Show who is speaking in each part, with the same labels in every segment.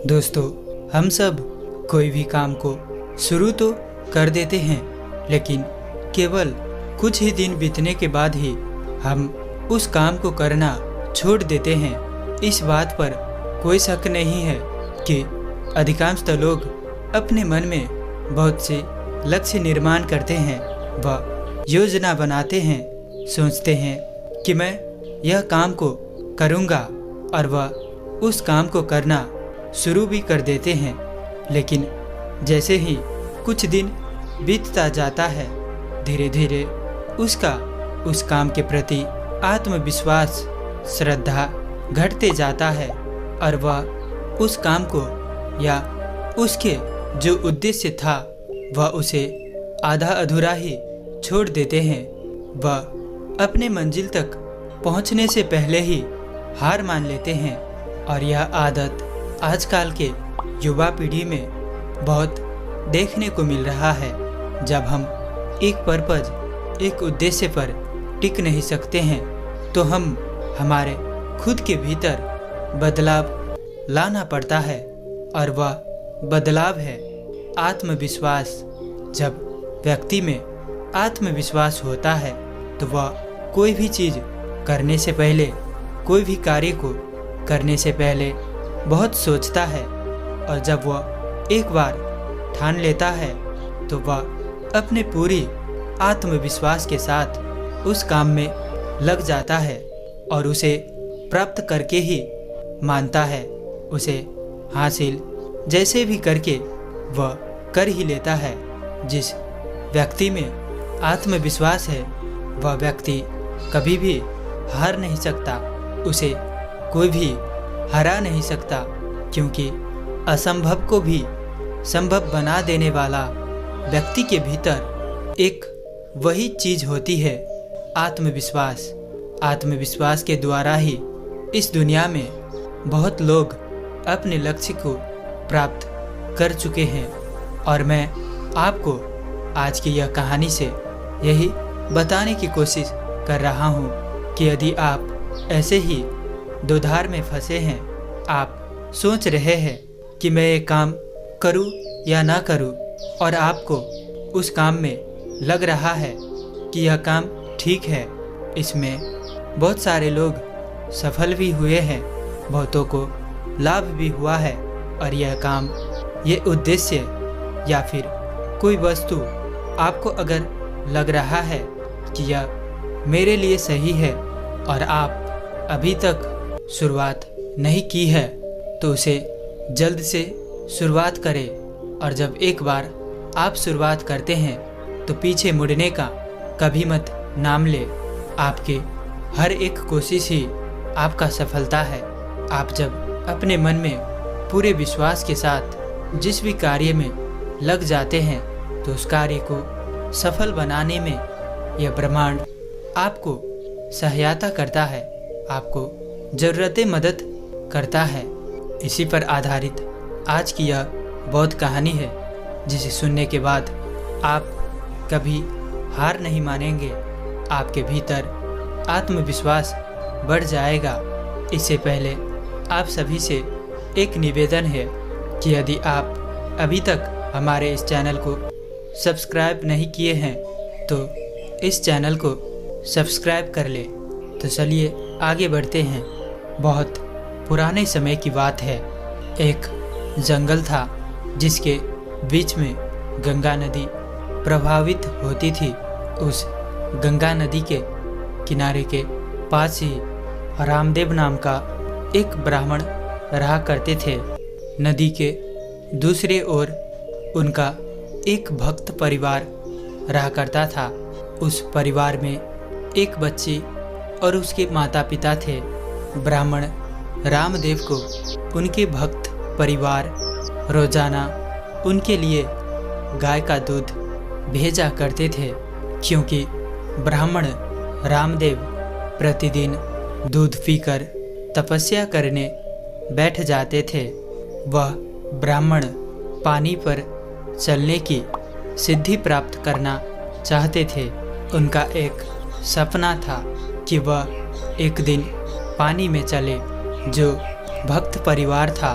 Speaker 1: दोस्तों, हम सब कोई भी काम को शुरू तो कर देते हैं, लेकिन केवल कुछ ही दिन बीतने के बाद ही हम उस काम को करना छोड़ देते हैं। इस बात पर कोई शक नहीं है कि अधिकांशतः लोग अपने मन में बहुत से लक्ष्य निर्माण करते हैं व योजना बनाते हैं। सोचते हैं कि मैं यह काम को करूँगा और वह उस काम को करना शुरू भी कर देते हैं। लेकिन जैसे ही कुछ दिन बीतता जाता है, धीरे धीरे उसका उस काम के प्रति आत्मविश्वास, श्रद्धा घटते जाता है और वह उस काम को या उसके जो उद्देश्य था वह उसे आधा अधूरा ही छोड़ देते हैं। वह अपने मंजिल तक पहुंचने से पहले ही हार मान लेते हैं और यह आदत आजकल के युवा पीढ़ी में बहुत देखने को मिल रहा है। जब हम एक पर्पज, एक उद्देश्य पर टिक नहीं सकते हैं तो हम हमारे खुद के भीतर बदलाव लाना पड़ता है और वह बदलाव है आत्मविश्वास। जब व्यक्ति में आत्मविश्वास होता है तो वह कोई भी चीज़ करने से पहले, कोई भी कार्य को करने से पहले बहुत सोचता है और जब वह एक बार ठान लेता है तो वह अपने पूरी आत्मविश्वास के साथ उस काम में लग जाता है और उसे प्राप्त करके ही मानता है। उसे हासिल जैसे भी करके वह कर ही लेता है। जिस व्यक्ति में आत्मविश्वास है वह व्यक्ति कभी भी हार नहीं सकता, उसे कोई भी हरा नहीं सकता, क्योंकि असंभव को भी संभव बना देने वाला व्यक्ति के भीतर एक वही चीज होती है, आत्मविश्वास। आत्मविश्वास के द्वारा ही इस दुनिया में बहुत लोग अपने लक्ष्य को प्राप्त कर चुके हैं और मैं आपको आज की यह कहानी से यही बताने की कोशिश कर रहा हूँ कि यदि आप ऐसे ही दुधार में फंसे हैं, आप सोच रहे हैं कि मैं ये काम करूं या ना करूं और आपको उस काम में लग रहा है कि यह काम ठीक है, इसमें बहुत सारे लोग सफल भी हुए हैं, बहुतों को लाभ भी हुआ है और यह काम, ये उद्देश्य या फिर कोई वस्तु आपको अगर लग रहा है कि यह मेरे लिए सही है और आप अभी तक शुरुआत नहीं की है तो उसे जल्द से शुरुआत करें। और जब एक बार आप शुरुआत करते हैं तो पीछे मुड़ने का कभी मत नाम ले। आपके हर एक कोशिश ही आपका सफलता है। आप जब अपने मन में पूरे विश्वास के साथ जिस भी कार्य में लग जाते हैं तो उस कार्य को सफल बनाने में यह ब्रह्मांड आपको सहायता करता है, आपको ज़रूरतें मदद करता है। इसी पर आधारित आज की यह बौद्ध कहानी है, जिसे सुनने के बाद आप कभी हार नहीं मानेंगे, आपके भीतर आत्मविश्वास बढ़ जाएगा। इससे पहले आप सभी से एक निवेदन है कि यदि आप अभी तक हमारे इस चैनल को सब्सक्राइब नहीं किए हैं तो इस चैनल को सब्सक्राइब कर ले। तो चलिए आगे बढ़ते हैं। बहुत पुराने समय की बात है। एक जंगल था जिसके बीच में गंगा नदी प्रभावित होती थी। उस गंगा नदी के किनारे के पास ही रामदेव नाम का एक ब्राह्मण रहा करते थे। नदी के दूसरे ओर उनका एक भक्त परिवार रहा करता था। उस परिवार में एक बच्ची और उसके माता पिता थे। ब्राह्मण रामदेव को उनके भक्त परिवार रोजाना उनके लिए गाय का दूध भेजा करते थे, क्योंकि ब्राह्मण रामदेव प्रतिदिन दूध पीकर तपस्या करने बैठ जाते थे। वह ब्राह्मण पानी पर चलने की सिद्धि प्राप्त करना चाहते थे। उनका एक सपना था कि वह एक दिन पानी में चले। जो भक्त परिवार था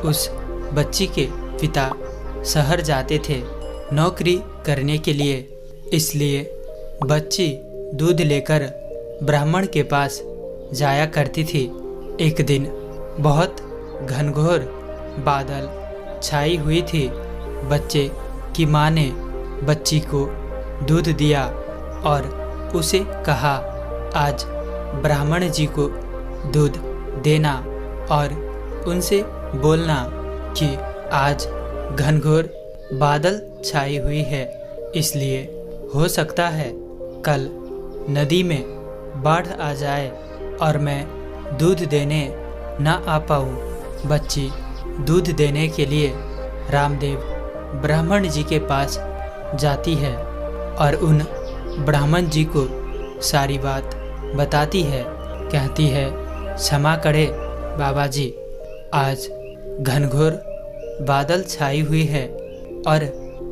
Speaker 1: उस बच्ची के पिता शहर जाते थे नौकरी करने के लिए, इसलिए बच्ची दूध लेकर ब्राह्मण के पास जाया करती थी। एक दिन बहुत घनघोर बादल छाई हुई थी। बच्चे की माँ ने बच्ची को दूध दिया और उसे कहा, आज ब्राह्मण जी को दूध देना और उनसे बोलना कि आज घनघोर बादल छाई हुई है, इसलिए हो सकता है कल नदी में बाढ़ आ जाए और मैं दूध देने ना आ पाऊँ। बच्ची दूध देने के लिए रामदेव ब्राह्मण जी के पास जाती है और उन ब्राह्मण जी को सारी बात बताती है। कहती है, क्षमा करे बाबा जी, आज घनघोर बादल छाई हुई है और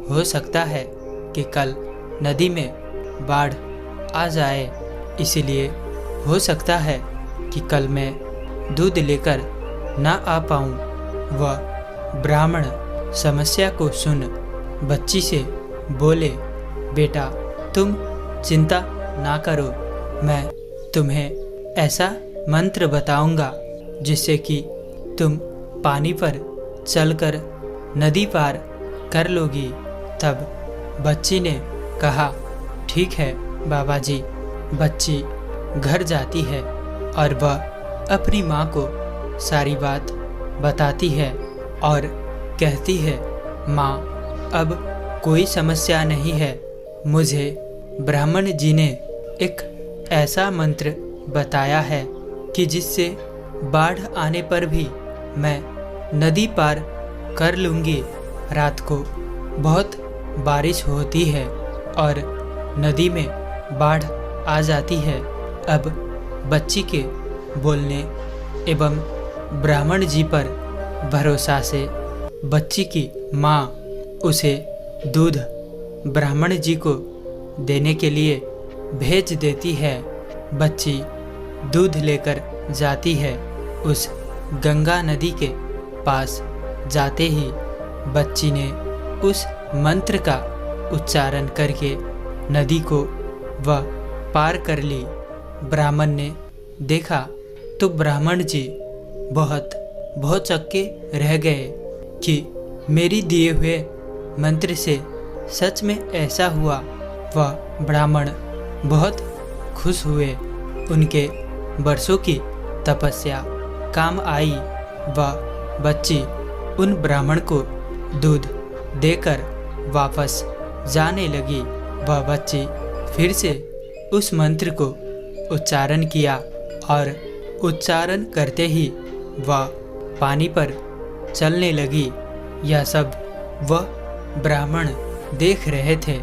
Speaker 1: हो सकता है कि कल नदी में बाढ़ आ जाए, इसीलिए हो सकता है कि कल मैं दूध लेकर ना आ पाऊँ। वह ब्राह्मण समस्या को सुन बच्ची से बोले, बेटा तुम चिंता ना करो, मैं तुम्हें ऐसा मंत्र बताऊंगा जिससे कि तुम पानी पर चलकर नदी पार कर लोगी। तब बच्ची ने कहा, ठीक है बाबा जी। बच्ची घर जाती है और वह अपनी माँ को सारी बात बताती है और कहती है, माँ अब कोई समस्या नहीं है, मुझे ब्राह्मण जी ने एक ऐसा मंत्र बताया है कि जिससे बाढ़ आने पर भी मैं नदी पार कर लूँगी। रात को बहुत बारिश होती है और नदी में बाढ़ आ जाती है। अब बच्ची के बोलने एवं ब्राह्मण जी पर भरोसा से बच्ची की माँ उसे दूध ब्राह्मण जी को देने के लिए भेज देती है। बच्ची दूध लेकर जाती है। उस गंगा नदी के पास जाते ही बच्ची ने उस मंत्र का उच्चारण करके नदी को वह पार कर ली। ब्राह्मण ने देखा तो ब्राह्मण जी बहुत भौचक्के रह गए कि मेरी दिए हुए मंत्र से सच में ऐसा हुआ। वह ब्राह्मण बहुत खुश हुए। उनके वर्षों की तपस्या काम आई। वह बच्ची उन ब्राह्मण को दूध देकर वापस जाने लगी। वह बच्ची फिर से उस मंत्र को उच्चारण किया और उच्चारण करते ही वह पानी पर चलने लगी। यह सब वह ब्राह्मण देख रहे थे।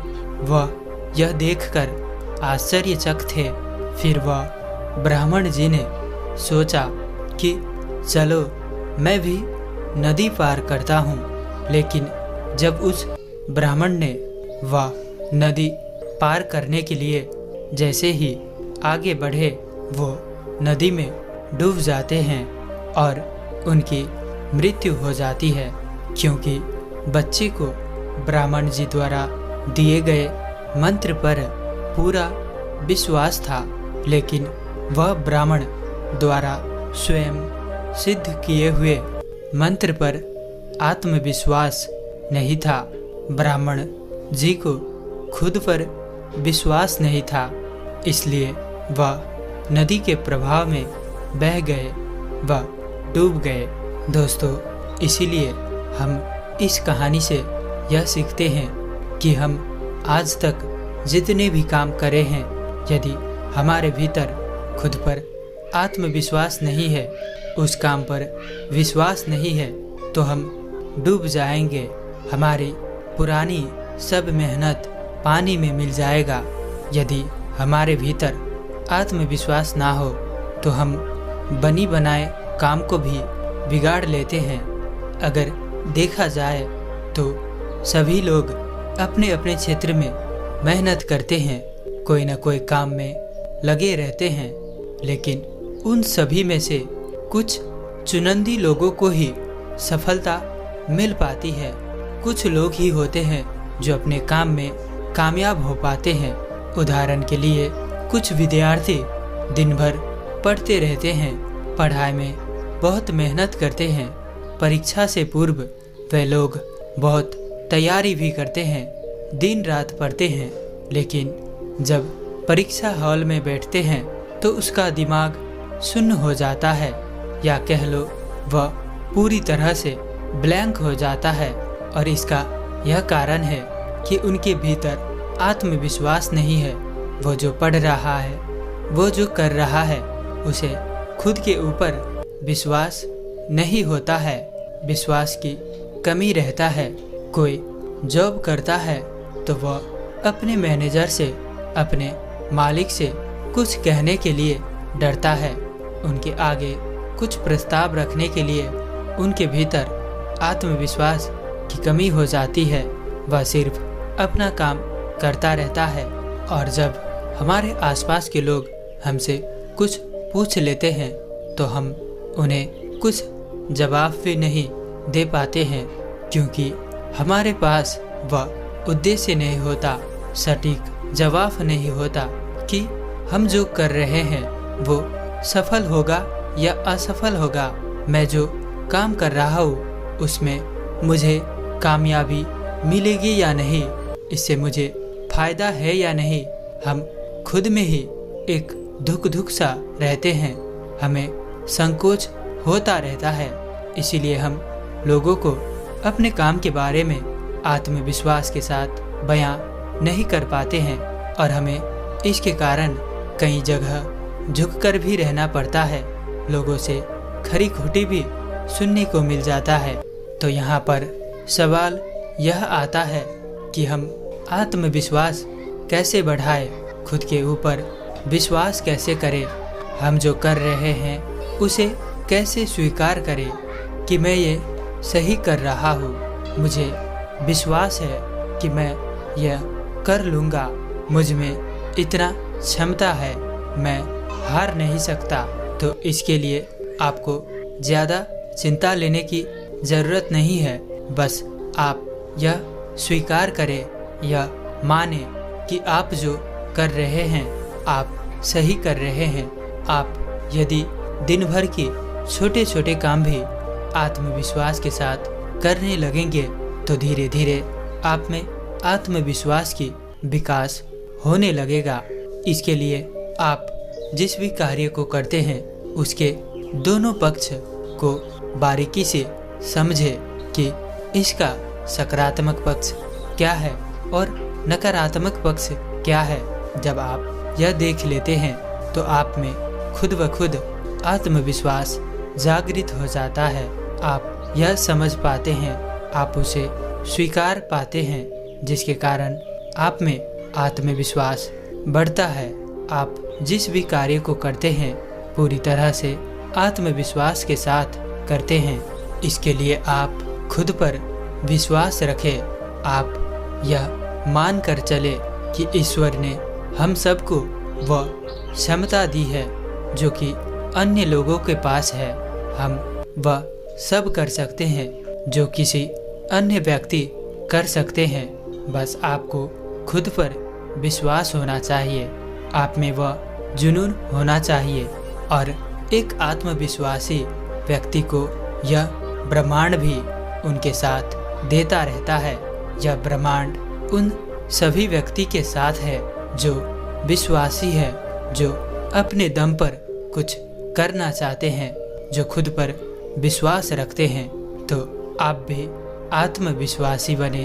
Speaker 1: वह यह देखकर आश्चर्यचकित थे। फिर वह ब्राह्मण जी ने सोचा कि चलो मैं भी नदी पार करता हूँ। लेकिन जब उस ब्राह्मण ने वह नदी पार करने के लिए जैसे ही आगे बढ़े, वो नदी में डूब जाते हैं और उनकी मृत्यु हो जाती है, क्योंकि बच्चे को ब्राह्मण जी द्वारा दिए गए मंत्र पर पूरा विश्वास था। लेकिन वह ब्राह्मण द्वारा स्वयं सिद्ध किए हुए मंत्र पर आत्मविश्वास नहीं था। ब्राह्मण जी को खुद पर विश्वास नहीं था, इसलिए वह नदी के प्रभाव में बह गए, वह डूब गए। दोस्तों, इसीलिए हम इस कहानी से यह सीखते हैं कि हम आज तक जितने भी काम करे हैं, यदि हमारे भीतर खुद पर आत्मविश्वास नहीं है, उस काम पर विश्वास नहीं है, तो हम डूब जाएंगे। हमारी पुरानी सब मेहनत पानी में मिल जाएगा। यदि हमारे भीतर आत्मविश्वास ना हो तो हम बनी बनाए काम को भी बिगाड़ लेते हैं। अगर देखा जाए तो सभी लोग अपने अपने क्षेत्र में मेहनत करते हैं, कोई ना कोई काम में लगे रहते हैं, लेकिन उन सभी में से कुछ चुनिंदा लोगों को ही सफलता मिल पाती है। कुछ लोग ही होते हैं जो अपने काम में कामयाब हो पाते हैं। उदाहरण के लिए कुछ विद्यार्थी दिन भर पढ़ते रहते हैं, पढ़ाई में बहुत मेहनत करते हैं। परीक्षा से पूर्व वे लोग बहुत तैयारी भी करते हैं, दिन रात पढ़ते हैं, लेकिन जब परीक्षा हॉल में बैठते हैं तो उसका दिमाग शून्य हो जाता है, या कह लो वह पूरी तरह से ब्लैंक हो जाता है। और इसका यह कारण है कि उनके भीतर आत्मविश्वास नहीं है। वो जो पढ़ रहा है, वो जो कर रहा है, उसे खुद के ऊपर विश्वास नहीं होता है, विश्वास की कमी रहता है। कोई जॉब करता है तो वह अपने मैनेजर से, अपने मालिक से कुछ कहने के लिए डरता है। उनके आगे कुछ प्रस्ताव रखने के लिए उनके भीतर आत्मविश्वास की कमी हो जाती है। वह सिर्फ अपना काम करता रहता है, और जब हमारे आसपास के लोग हमसे कुछ पूछ लेते हैं तो हम उन्हें कुछ जवाब भी नहीं दे पाते हैं, क्योंकि हमारे पास वह उद्देश्य नहीं होता, सटीक जवाब नहीं होता कि हम जो कर रहे हैं वो सफल होगा या असफल होगा। मैं जो काम कर रहा हूँ उसमें मुझे कामयाबी मिलेगी या नहीं, इससे मुझे फायदा है या नहीं। हम खुद में ही एक धुक सा रहते हैं, हमें संकोच होता रहता है। इसीलिए हम लोगों को अपने काम के बारे में आत्मविश्वास के साथ बयां नहीं कर पाते हैं, और हमें इसके कारण कई जगह झुककर भी रहना पड़ता है। लोगों से खरी खोटी भी सुनने को मिल जाता है। तो यहाँ पर सवाल यह आता है कि हम आत्मविश्वास कैसे बढ़ाएं, खुद के ऊपर विश्वास कैसे करें, हम जो कर रहे हैं उसे कैसे स्वीकार करें कि मैं ये सही कर रहा हूँ, मुझे विश्वास है कि मैं यह कर लूँगा, मुझ में इतना क्षमता है, मैं हार नहीं सकता। तो इसके लिए आपको ज़्यादा चिंता लेने की ज़रूरत नहीं है। बस आप यह स्वीकार करें, यह माने कि आप जो कर रहे हैं आप सही कर रहे हैं। आप यदि दिन भर के छोटे छोटे काम भी आत्मविश्वास के साथ करने लगेंगे तो धीरे धीरे आप में आत्मविश्वास की विकास होने लगेगा। इसके लिए आप जिस भी कार्य को करते हैं उसके दोनों पक्ष को बारीकी से समझे कि इसका सकारात्मक पक्ष क्या है और नकारात्मक पक्ष क्या है। जब आप यह देख लेते हैं तो आप में खुद ब खुद आत्मविश्वास जागृत हो जाता है। आप यह समझ पाते हैं, आप उसे स्वीकार पाते हैं, जिसके कारण आप में आत्मविश्वास बढ़ता है। आप जिस भी कार्य को करते हैं पूरी तरह से आत्मविश्वास के साथ करते हैं। इसके लिए आप खुद पर विश्वास रखें। आप यह मान कर चले कि ईश्वर ने हम सबको वह क्षमता दी है जो कि अन्य लोगों के पास है। हम वह सब कर सकते हैं जो किसी अन्य व्यक्ति कर सकते हैं। बस आपको खुद पर विश्वास होना चाहिए, आप में वह जुनून होना चाहिए। और एक आत्मविश्वासी व्यक्ति को यह ब्रह्मांड भी उनके साथ देता रहता है। यह ब्रह्मांड उन सभी व्यक्ति के साथ है जो विश्वासी है, जो अपने दम पर कुछ करना चाहते हैं, जो खुद पर विश्वास रखते हैं। तो आप भी आत्मविश्वासी बने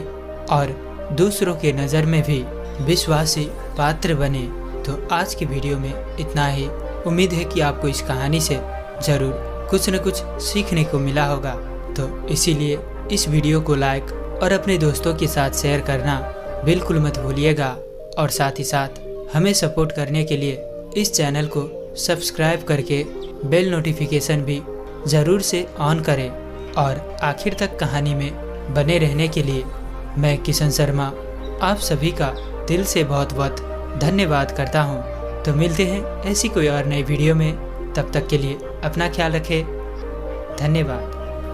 Speaker 1: और दूसरों के नज़र में भी विश्वासी पात्र बने। तो आज की वीडियो में इतना ही। उम्मीद है कि आपको इस कहानी से ज़रूर कुछ न कुछ सीखने को मिला होगा। तो इसीलिए इस वीडियो को लाइक और अपने दोस्तों के साथ शेयर करना बिल्कुल मत भूलिएगा। और साथ ही साथ हमें सपोर्ट करने के लिए इस चैनल को सब्सक्राइब करके बेल नोटिफिकेशन भी ज़रूर से ऑन करें। और आखिर तक कहानी में बने रहने के लिए मैं किशन शर्मा आप सभी का दिल से बहुत बहुत धन्यवाद करता हूँ। तो मिलते हैं ऐसी कोई और नई वीडियो में, तब तक के लिए अपना ख्याल रखें। धन्यवाद।